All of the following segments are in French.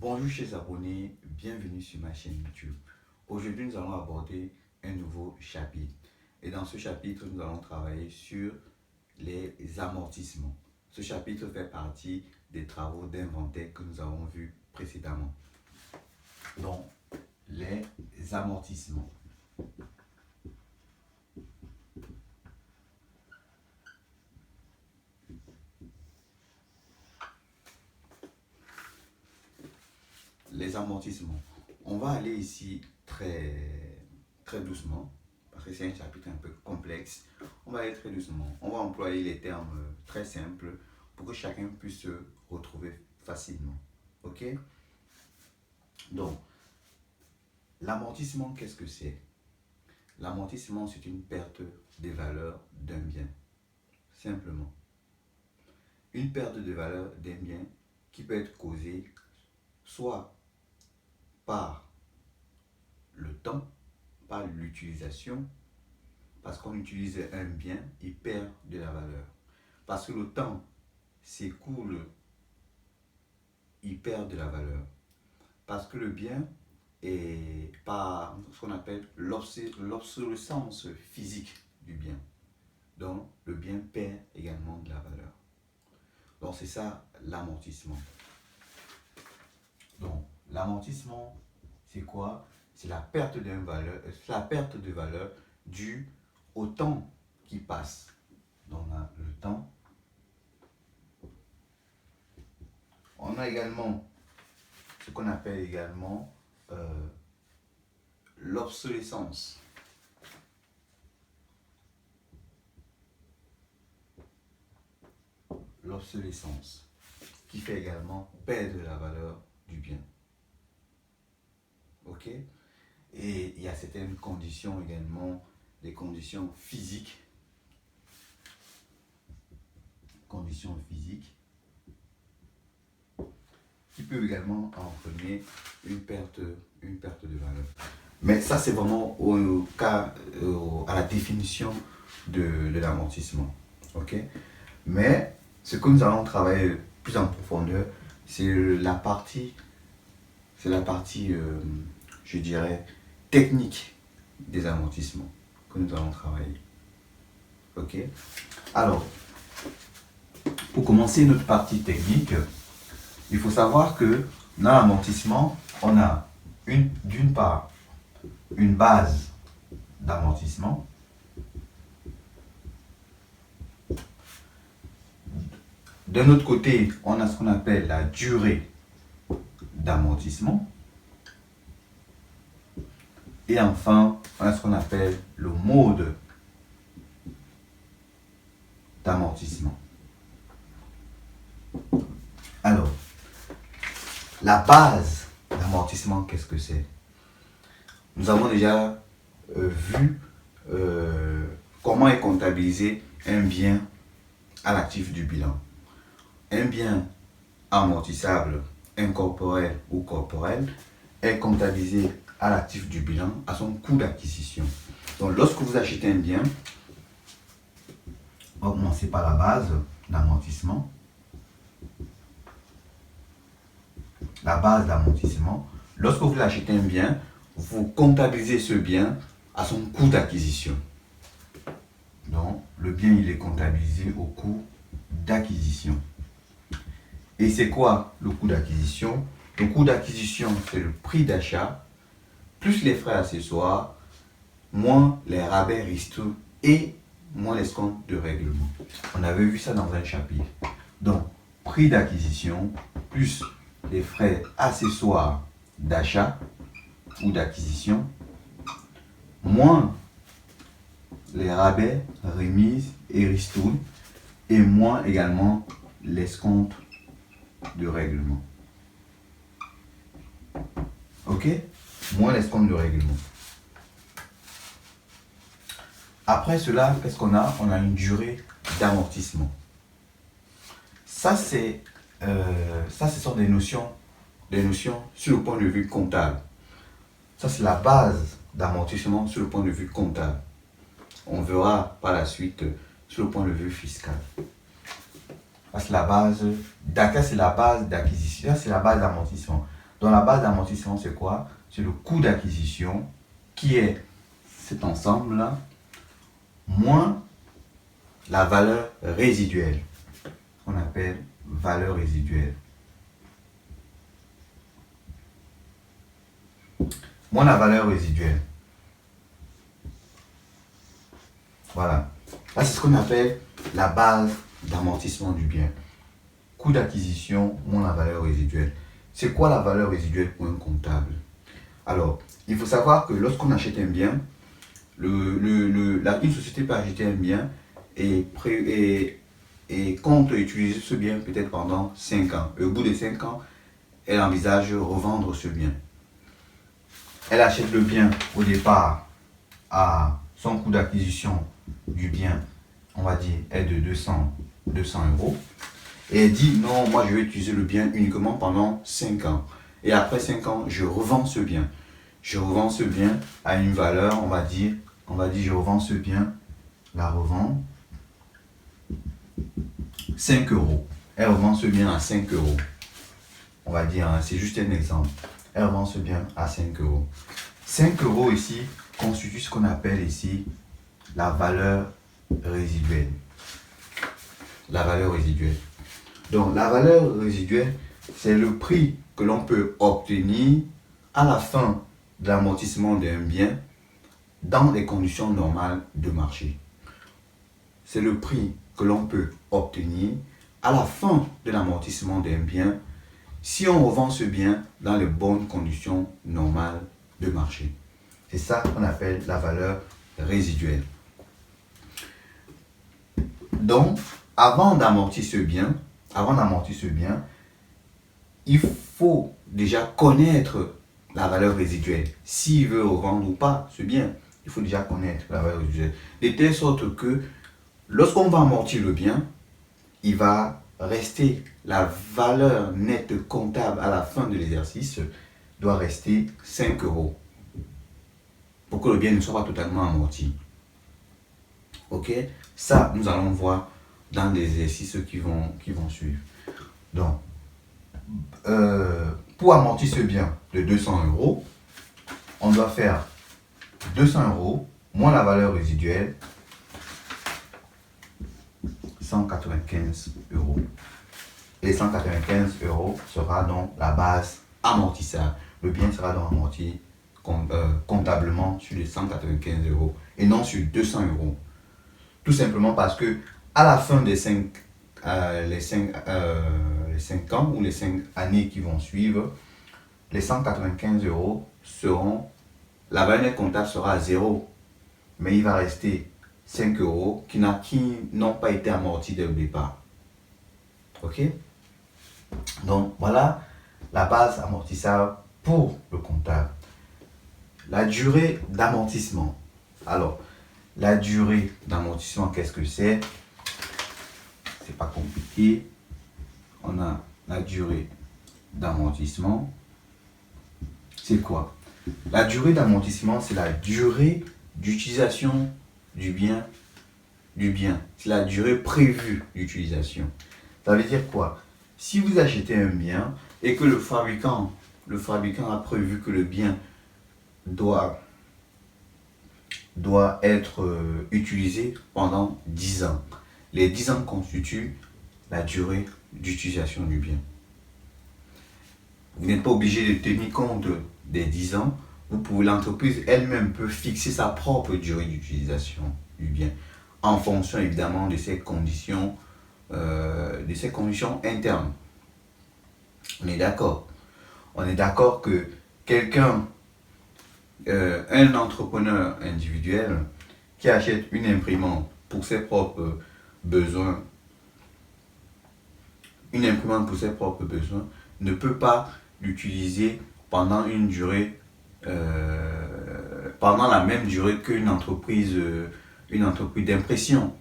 Bonjour chers abonnés, bienvenue sur ma chaîne YouTube. Aujourd'hui nous allons aborder un nouveau chapitre. Et dans ce chapitre nous allons travailler sur les amortissements. Ce chapitre fait partie des travaux d'inventaire que nous avons vus précédemment. Donc les amortissements. Les amortissements. On va aller ici très doucement parce que c'est un chapitre un peu complexe. On va aller très doucement. On va employer les termes très simples pour que chacun puisse se retrouver facilement. Ok? Donc, l'amortissement, qu'est-ce que c'est? L'amortissement, c'est une perte de valeur d'un bien. Simplement. Une perte de valeur d'un bien qui peut être causée soit par le temps, par l'utilisation, parce qu'on utilise un bien, il perd de la valeur. Parce que le temps s'écoule, il perd de la valeur. Parce que le bien est par ce qu'on appelle l'obsolescence physique du bien. Donc, le bien perd également de la valeur. Donc, c'est ça l'amortissement. Donc, l'amortissement, c'est quoi? C'est la perte de valeur due au temps qui passe. Donc, on a le temps. On a également ce qu'on appelle également l'obsolescence. L'obsolescence qui fait également perdre la valeur du bien. Ok? Et il y a certaines conditions également, des conditions physiques. Conditions physiques qui peuvent également entraîner une perte de valeur. Mais ça, c'est vraiment au cas, à la définition de l'amortissement. Ok? Mais ce que nous allons travailler plus en profondeur, c'est la partie, je dirais, technique des amortissements que nous allons travailler. Ok? Alors, pour commencer notre partie technique, il faut savoir que dans l'amortissement, on a d'une part une base d'amortissement. D'un autre côté, on a ce qu'on appelle la durée d'amortissement. Et enfin, on a ce qu'on appelle le mode d'amortissement. Alors, la base d'amortissement, qu'est-ce que c'est? Nous avons déjà vu comment est comptabilisé un bien à l'actif du bilan. Un bien amortissable, incorporel ou corporel, est comptabilisé à l'actif du bilan à son coût d'acquisition. Donc, lorsque vous achetez un bien, on va commencer par la base d'amortissement. La base d'amortissement. Lorsque vous achetez un bien, vous comptabilisez ce bien à son coût d'acquisition. Donc, le bien, il est comptabilisé au coût d'acquisition. Et c'est quoi le coût d'acquisition? Le coût d'acquisition, c'est le prix d'achat, plus les frais accessoires, moins les rabais ristournes et moins l'escompte de règlement. On avait vu ça dans un chapitre. Donc, prix d'acquisition, plus les frais accessoires d'achat ou d'acquisition, moins les rabais, remises et ristournes, et moins également l'escompte de règlement. Ok? Moins l'escompte de règlement. Après cela, qu'est-ce qu'on a? On a une durée d'amortissement. Ça, ce sont des notions sur le point de vue comptable. Ça, c'est la base d'amortissement sur le point de vue comptable. On verra par la suite sur le point de vue fiscal. Ça, c'est la base d'acquisition, c'est la base d'amortissement. Donc la base d'amortissement, c'est quoi? C'est le coût d'acquisition qui est cet ensemble-là, moins la valeur résiduelle, qu'on appelle valeur résiduelle. Moins la valeur résiduelle. Voilà. Là, c'est ce qu'on appelle la base d'amortissement du bien. Coût d'acquisition moins la valeur résiduelle. C'est quoi la valeur résiduelle pour un comptable? Alors, il faut savoir que lorsqu'on achète un bien, une société peut acheter un bien et compte utiliser ce bien peut-être pendant 5 ans. Et au bout de 5 ans, elle envisage revendre ce bien. Elle achète le bien au départ à son coût d'acquisition du bien, on va dire, est de 200 euros. Et elle dit, non, moi je vais utiliser le bien uniquement pendant 5 ans. Et après 5 ans, je revends ce bien. Je revends ce bien à une valeur, on va dire, je revends ce bien, la revends 5 euros. Elle revend ce bien à 5 euros. On va dire, hein, c'est juste un exemple. Elle revend ce bien à 5 euros. 5 euros ici constitue ce qu'on appelle ici la valeur résiduelle. La valeur résiduelle. Donc la valeur résiduelle, c'est le prix que l'on peut obtenir à la fin de l'amortissement d'un bien dans les conditions normales de marché. C'est le prix que l'on peut obtenir à la fin de l'amortissement d'un bien si on revend ce bien dans les bonnes conditions normales de marché. C'est ça qu'on appelle la valeur résiduelle. Donc, avant d'amortir ce bien, il faut déjà connaître la valeur résiduelle. S'il veut revendre ou pas ce bien, il faut déjà connaître la valeur résiduelle. De telle sorte que lorsqu'on va amortir le bien, il va rester la valeur nette comptable à la fin de l'exercice doit rester 5 euros pour que le bien ne soit pas totalement amorti. Ok? Ça, nous allons voir dans les exercices qui vont suivre. Donc, pour amortir ce bien de 200 euros, on doit faire 200 euros moins la valeur résiduelle, 195 euros. Et 195 euros sera donc la base amortissable. Le bien sera donc amorti comptablement sur les 195 euros et non sur 200 euros. Tout simplement parce que à la fin des 5 ans ou les 5 années qui vont suivre, les 195 euros seront, la valeur nette comptable sera à 0, mais il va rester 5 euros qui n'ont pas été amortis dès le départ. Ok? Donc voilà la base amortissable pour le comptable. La durée d'amortissement. Alors, la durée d'amortissement, qu'est-ce que c'est? C'est pas compliqué. On a la durée d'amortissement. C'est quoi? La durée d'amortissement, c'est la durée d'utilisation du bien. C'est la durée prévue d'utilisation. Ça veut dire quoi? Si vous achetez un bien et que le fabricant a prévu que le bien doit être utilisé pendant 10 ans. Les 10 ans constituent la durée d'utilisation du bien. Vous n'êtes pas obligé de tenir compte des 10 ans. L'entreprise elle-même peut fixer sa propre durée d'utilisation du bien en fonction évidemment de ses conditions internes. On est d'accord. On est d'accord que un entrepreneur individuel qui achète une imprimante pour ses propres besoins, ne peut pas l'utiliser pendant la même durée qu'une entreprise d'impression.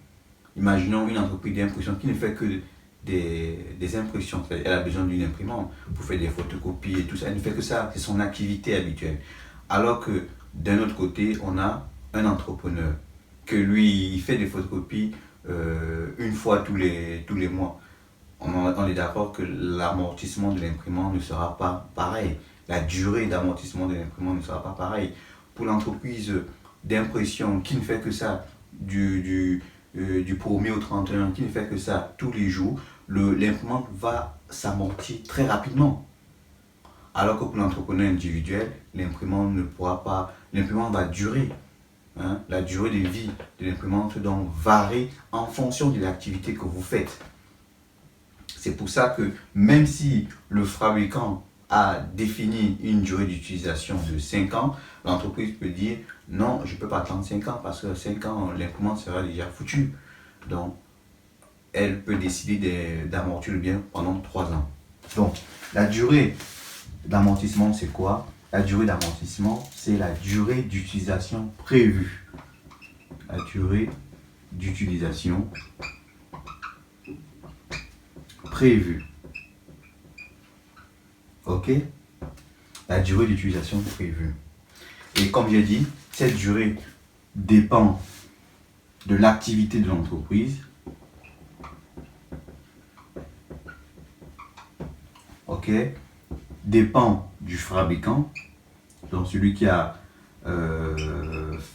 Imaginons une entreprise d'impression qui ne fait que des impressions. Elle a besoin d'une imprimante pour faire des photocopies et tout ça. Elle ne fait que ça, c'est son activité habituelle. Alors que d'un autre côté, on a un entrepreneur que lui, il fait des photocopies une fois tous les mois. On est d'accord que l'amortissement de l'imprimante ne sera pas pareil. la durée d'amortissement de l'imprimante ne sera pas pareille. Pour l'entreprise d'impression qui ne fait que ça du 1er au 31, qui ne fait que ça tous les jours, l'imprimante va s'amortir très rapidement. Alors que pour l'entrepreneur individuel, l'imprimante ne pourra pas, l'imprimante va durer. Hein, la durée de vie de l'imprimante donc varie en fonction de l'activité que vous faites. C'est pour ça que même si le fabricant a défini une durée d'utilisation de 5 ans, l'entreprise peut dire non, je ne peux pas attendre 5 ans parce que 5 ans, l'imprimante sera déjà foutue. Donc, elle peut décider d'amortir le bien pendant 3 ans. Donc, la durée d'amortissement, c'est quoi? La durée d'amortissement, c'est la durée d'utilisation prévue. La durée d'utilisation prévue. Ok? La durée d'utilisation prévue. Et comme j'ai dit, cette durée dépend de l'activité de l'entreprise. Ok? Dépend du fabricant. Donc celui qui a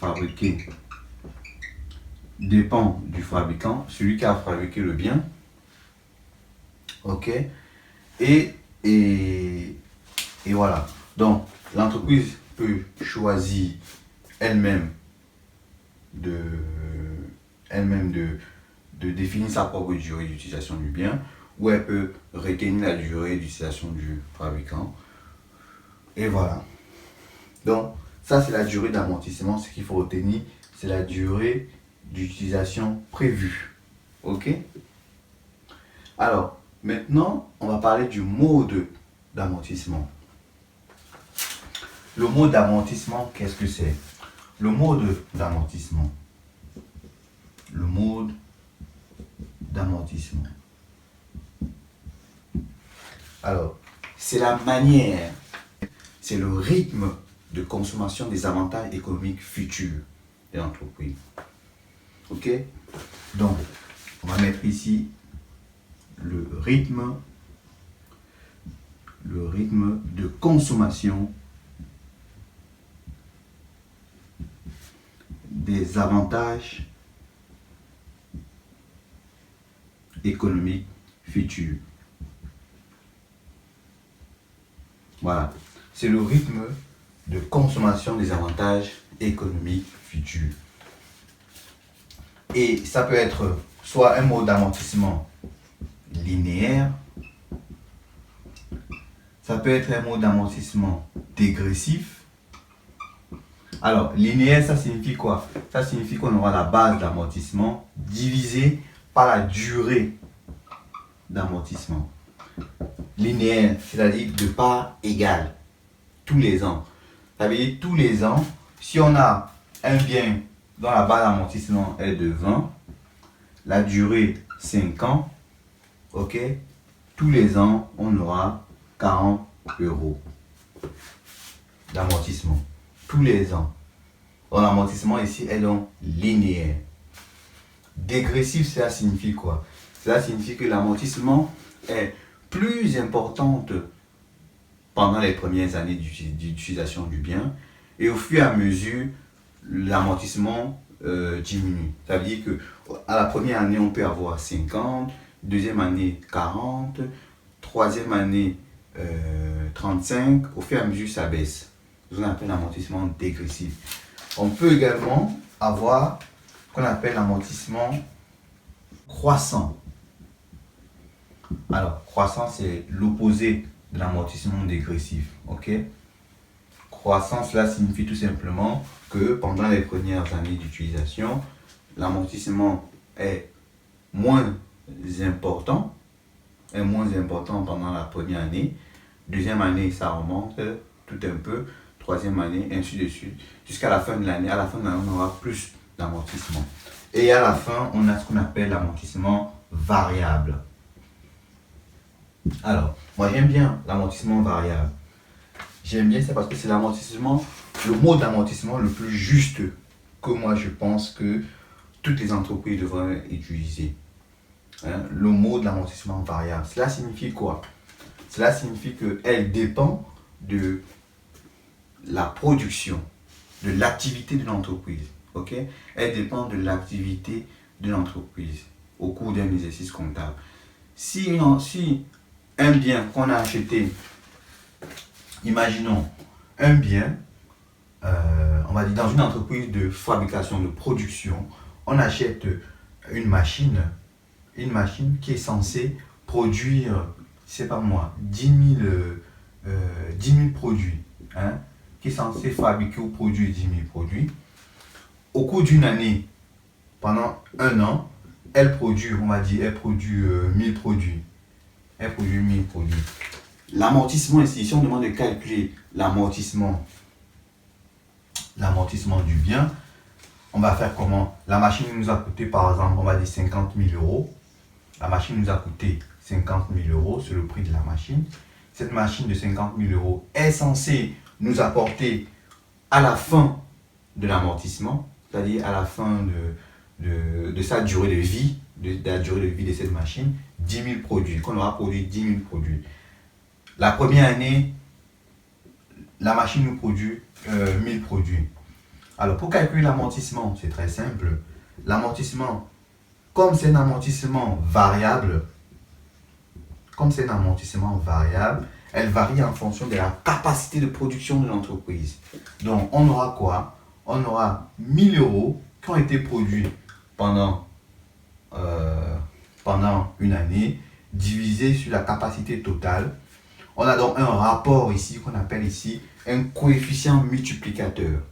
fabriqué dépend du fabricant, celui qui a fabriqué le bien. Ok? Et voilà. Donc l'entreprise peut choisir elle-même de définir sa propre durée d'utilisation du bien, ou elle peut retenir la durée d'utilisation du fabricant. Et voilà. Donc, ça c'est la durée d'amortissement. Ce qu'il faut retenir, c'est la durée d'utilisation prévue. Ok? Alors, maintenant, on va parler du mode d'amortissement. Le mode d'amortissement, qu'est-ce que c'est? Le mode d'amortissement. Le mode d'amortissement. Alors, c'est la manière, c'est le rythme de consommation des avantages économiques futurs de l'entreprise. Ok? Donc, on va mettre ici le rythme de consommation des avantages économiques futurs. Voilà, c'est le rythme de consommation des avantages économiques futurs. Et ça peut être soit un mode d'amortissement linéaire, ça peut être un mode d'amortissement dégressif. Alors, linéaire, ça signifie quoi? Ça signifie qu'on aura la base d'amortissement divisée par la durée d'amortissement. Linéaire, c'est-à-dire de part égale, tous les ans. Ça veut dire tous les ans, si on a un bien dont la base d'amortissement est de 20, la durée 5 ans, ok, tous les ans, on aura 40 € d'amortissement. Tous les ans. Donc l'amortissement ici est donc linéaire. Dégressif, cela signifie quoi? Cela signifie que l'amortissement est plus importante pendant les premières années d'utilisation du bien, et au fur et à mesure, l'amortissement diminue. Ça veut dire que à la première année, on peut avoir 50, deuxième année 40, troisième année 35, au fur et à mesure, ça baisse. Ce qu'on appelle l'amortissement dégressif. On peut également avoir ce qu'on appelle l'amortissement croissant. Alors, croissant, c'est l'opposé de l'amortissement dégressif. Ok? Croissant, cela signifie tout simplement que pendant les premières années d'utilisation, l'amortissement est moins important pendant la première année. Deuxième année, ça remonte tout un peu. Troisième année, ainsi de suite. Jusqu'à la fin de l'année. À la fin de l'année, on aura plus d'amortissement. Et à la fin, on a ce qu'on appelle l'amortissement variable. Alors, moi j'aime bien l'amortissement variable. J'aime bien ça parce que c'est l'amortissement, le mode d'amortissement le plus juste que moi je pense que toutes les entreprises devraient utiliser. Hein? Le mode d'amortissement variable. Cela signifie quoi? Cela signifie qu'elle dépend de la production, de l'activité de l'entreprise. Ok? Elle dépend de l'activité de l'entreprise au cours d'un exercice comptable. Si un bien qu'on a acheté, imaginons un bien, on va dire dans une entreprise de fabrication, de production, on achète une machine qui est censée produire, c'est pas moi, 10 000 produits, hein, qui est censée fabriquer ou produire 10 000 produits. Au cours d'une année, pendant un an, elle produit, on va dire, 1000 produits. Elle produit 1000 produits. L'amortissement ici, si on demande de calculer l'amortissement du bien, on va faire comment? La machine nous a coûté, par exemple, on va dire 50 000 euros. La machine nous a coûté 50 000 euros, c'est le prix de la machine. Cette machine de 50 000 euros est censée nous apporter à la fin de l'amortissement, c'est-à-dire à la fin de sa durée de vie, de la durée de vie de cette machine, 10 000 produits, qu'on aura produit 10 000 produits. La première année, la machine nous produit 1000 produits. Alors, pour calculer l'amortissement, c'est très simple. L'amortissement, comme c'est un amortissement variable, elle varie en fonction de la capacité de production de l'entreprise. Donc, on aura quoi? On aura 1000 euros qui ont été produits pendant une année, divisé sur la capacité totale. On a donc un rapport ici qu'on appelle ici un coefficient multiplicateur.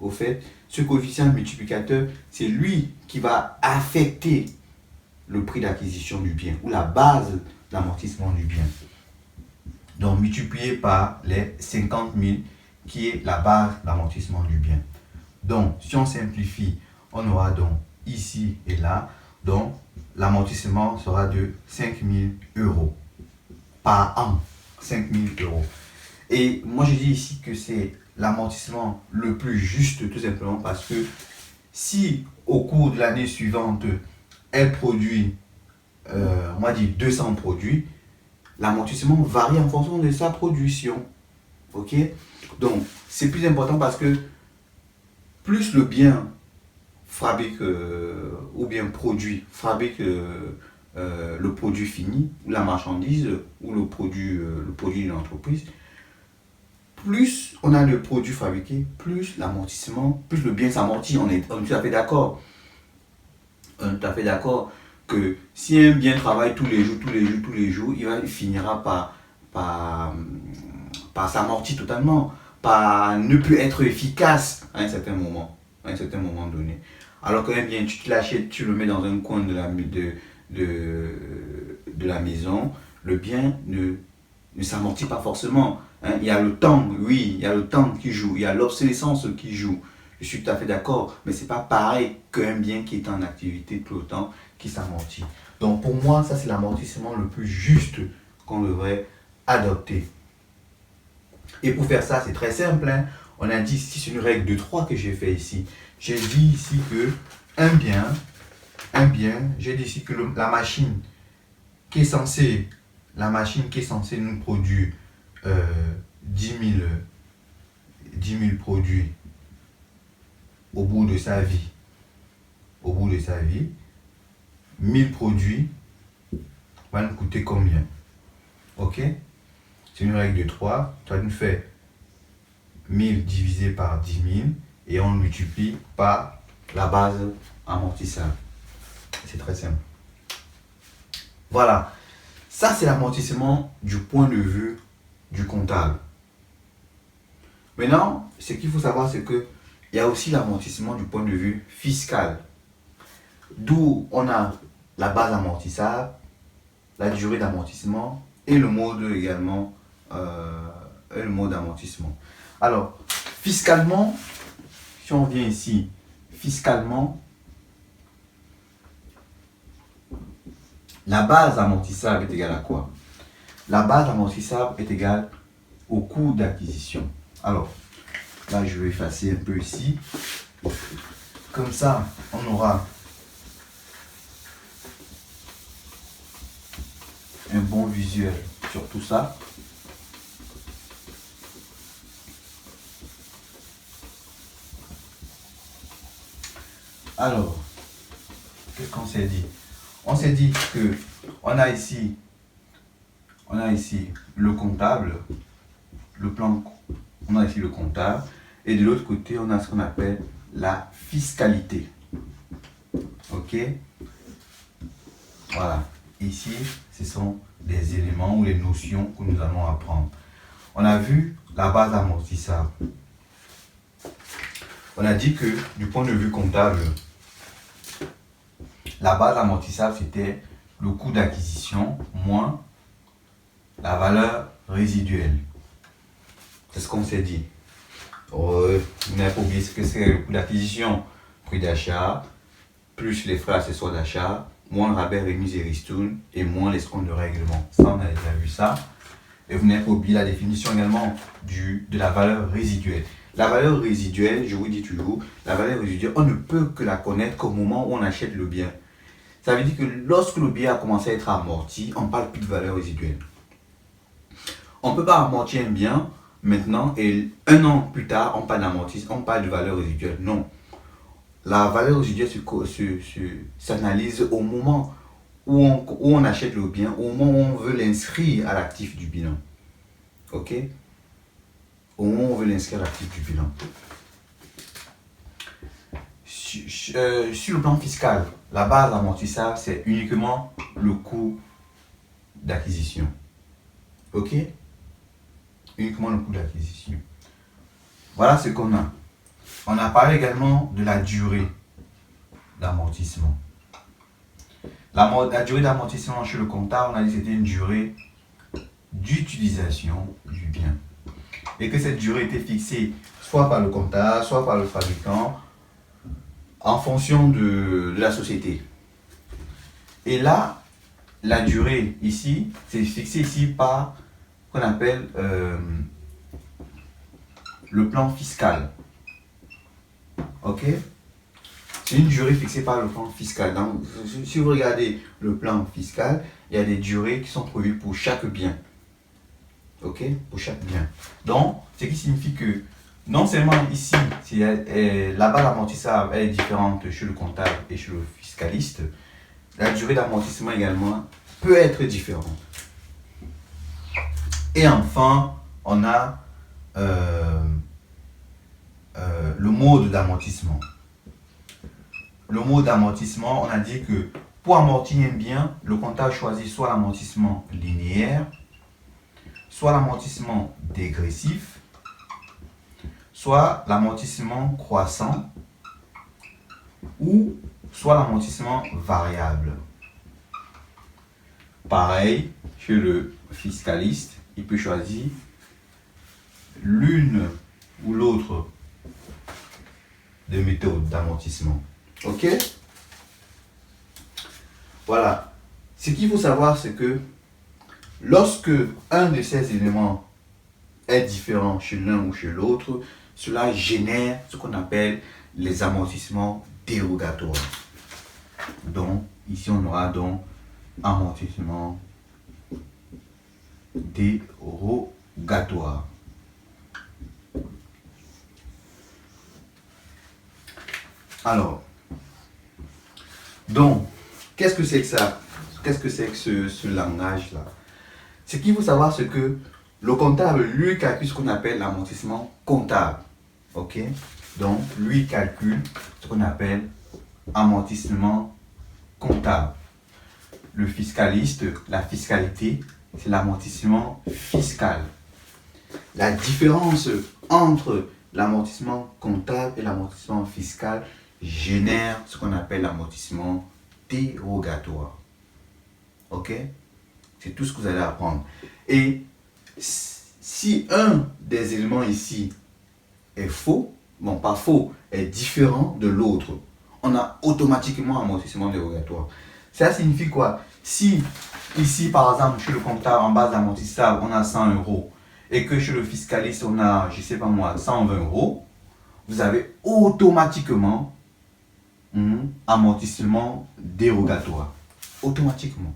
Au fait, ce coefficient multiplicateur, c'est lui qui va affecter le prix d'acquisition du bien ou la base d'amortissement du bien. Donc, multiplié par les 50 000 qui est la base d'amortissement du bien. Donc, si on simplifie, on aura donc ici et là, donc l'amortissement sera de 5 000 euros par an. 5 000 euros. Et moi, je dis ici que c'est l'amortissement le plus juste, tout simplement parce que si au cours de l'année suivante, elle produit, on va dire 200 produits, l'amortissement varie en fonction de sa production. Ok? Donc, c'est plus important parce que plus le bien fabrique ou bien fabrique le produit fini, ou la marchandise, ou le produit de l'entreprise, plus on a de produits fabriqués, plus l'amortissement, plus le bien s'amortit. On est tout à fait d'accord. On est tout à fait d'accord que si un bien travaille tous les jours, il finira par s'amortir totalement, par ne plus être efficace à un certain moment donné. Alors qu'un bien, tu l'achètes, tu le mets dans un coin de la maison, le bien ne s'amortit pas forcément. Il y a le temps, oui, il y a le temps qui joue, il y a l'obsolescence qui joue. Je suis tout à fait d'accord, mais c'est pas pareil qu'un bien qui est en activité tout le temps, qui s'amortit. Donc pour moi, ça c'est l'amortissement le plus juste qu'on devrait adopter. Et pour faire ça, c'est très simple. On a dit ici, c'est une règle de 3 que j'ai fait ici. J'ai dit ici que j'ai dit ici que la machine qui est censée nous produire 10 000 produits au bout de sa vie, 1000 produits va nous coûter combien? Ok? C'est une règle de 3. Tu nous fais 1000 divisé par 10 000 et on multiplie par la base amortissable. C'est très simple. Voilà. Ça, c'est l'amortissement du point de vue du comptable. Maintenant, ce qu'il faut savoir, c'est qu'il y a aussi l'amortissement du point de vue fiscal. D'où on a la base amortissable, la durée d'amortissement et le mode également, le mode d'amortissement. Alors, fiscalement, si on vient ici, fiscalement, la base amortissable est égale à quoi? La base amortissable est égale au coût d'acquisition. Alors, là, je vais effacer un peu ici. Comme ça, on aura un bon visuel sur tout ça. Alors, qu'est-ce qu'on s'est dit? On s'est dit que on a ici le comptable, le plan, on a ici le comptable, et de l'autre côté, on a ce qu'on appelle la fiscalité. Ok? Voilà. Ici, ce sont des éléments ou les notions que nous allons apprendre. On a vu la base amortissable. On a dit que du point de vue comptable, la base amortissable, c'était le coût d'acquisition moins la valeur résiduelle. C'est ce qu'on s'est dit. Vous n'avez pas oublié ce que c'est le coût d'acquisition, prix d'achat, plus les frais accessoires d'achat, moins le rabais, remise et ristourne, et moins les escomptes de règlement. Ça, on a déjà vu ça. Et vous n'avez pas oublié la définition également de la valeur résiduelle. La valeur résiduelle, je vous dis toujours, la valeur résiduelle, on ne peut que la connaître qu'au moment où on achète le bien. Ça veut dire que lorsque le bien a commencé à être amorti, on ne parle plus de valeur résiduelle. On ne peut pas amortir un bien maintenant et un an plus tard, on parle d'amortissement, on parle de valeur résiduelle. Non. La valeur résiduelle s'analyse au moment où on achète le bien, au moment où on veut l'inscrire à l'actif du bilan. Ok? Au moment où on veut l'inscrire à l'actif du bilan. Sur le plan fiscal, la base amortissable, c'est uniquement le coût d'acquisition. Ok? Uniquement le coût d'acquisition. Voilà ce qu'on a. On a parlé également de la durée d'amortissement. La durée d'amortissement chez le comptable, on a dit que c'était une durée d'utilisation du bien. Et que cette durée était fixée soit par le comptable, soit par le fabricant, en fonction de la société. Et là, la durée ici, c'est fixé ici par ce qu'on appelle le plan fiscal. Ok? C'est une durée fixée par le plan fiscal. Donc, si vous regardez le plan fiscal, il y a des durées qui sont prévues pour chaque bien. Ok? Pour chaque bien. Donc, ce qui signifie que non seulement ici, la base amortissable elle est différente chez le comptable et chez le fiscaliste, la durée d'amortissement également peut être différente. Et enfin, on a le mode d'amortissement. Le mode d'amortissement, on a dit que pour amortir un bien, le comptable choisit soit l'amortissement linéaire, soit l'amortissement dégressif, soit l'amortissement croissant, ou soit l'amortissement variable. Pareil, chez le fiscaliste, il peut choisir l'une ou l'autre des méthodes d'amortissement. Ok? Voilà. Ce qu'il faut savoir, c'est que lorsque un de ces éléments est différent chez l'un ou chez l'autre, cela génère ce qu'on appelle les amortissements dérogatoires. Donc, ici, on aura donc amortissement dérogatoire. Alors, donc, qu'est-ce que c'est que ça? Qu'est-ce que c'est que ce langage-là? Ce qu'il faut savoir, c'est que le comptable, lui, calcule ce qu'on appelle l'amortissement comptable. Ok? Donc, lui calcule ce qu'on appelle amortissement comptable. Le fiscaliste, la fiscalité, c'est l'amortissement fiscal. La différence entre l'amortissement comptable et l'amortissement fiscal génère ce qu'on appelle l'amortissement dérogatoire. Ok? C'est tout ce que vous allez apprendre. Et si un des éléments ici est faux, bon pas faux, est différent de l'autre, on a automatiquement un amortissement dérogatoire. Ça signifie quoi? Si ici par exemple chez le comptable en base d'amortissable on a 100 euros et que chez le fiscaliste on a, je sais pas moi, 120 euros, vous avez automatiquement un amortissement dérogatoire. Automatiquement.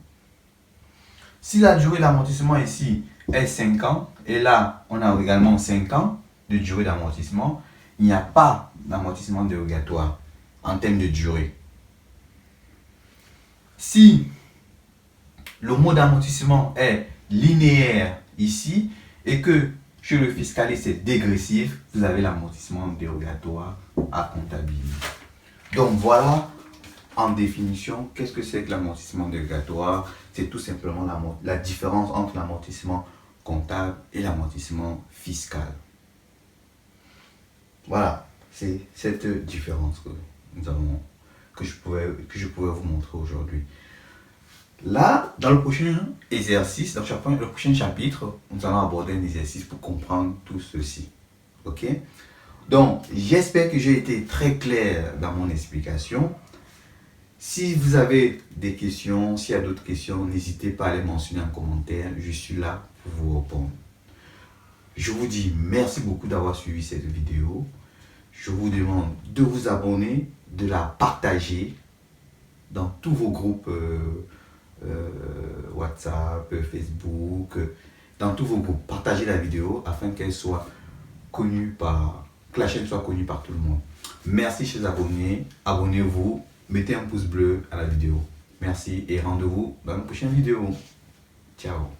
Si la durée d'amortissement ici est 5 ans, et là on a également 5 ans de durée d'amortissement, il n'y a pas d'amortissement dérogatoire. en termes de durée. Si le mode d'amortissement est linéaire ici et que chez le fiscaliste c'est dégressif, vous avez l'amortissement dérogatoire à comptabiliser. Donc voilà, en définition, qu'est-ce que c'est que l'amortissement dérogatoire? C'est tout simplement la différence entre l'amortissement comptable et l'amortissement fiscal. Voilà, c'est cette différence que je pouvais vous montrer aujourd'hui. Là, dans le prochain exercice, dans le prochain chapitre, nous allons aborder un exercice pour comprendre tout ceci. Ok? Donc, j'espère que j'ai été très clair dans mon explication. Si vous avez des questions, s'il y a d'autres questions, n'hésitez pas à les mentionner en commentaire. Je suis là pour vous répondre. Je vous dis merci beaucoup d'avoir suivi cette vidéo. Je vous demande de vous abonner, de la partager dans tous vos groupes WhatsApp, Facebook, dans tous vos groupes. Partagez la vidéo afin qu'elle soit connue que la chaîne soit connue par tout le monde. Merci chers abonnés, abonnez-vous, mettez un pouce bleu à la vidéo. Merci et rendez-vous dans une prochaine vidéo. Ciao.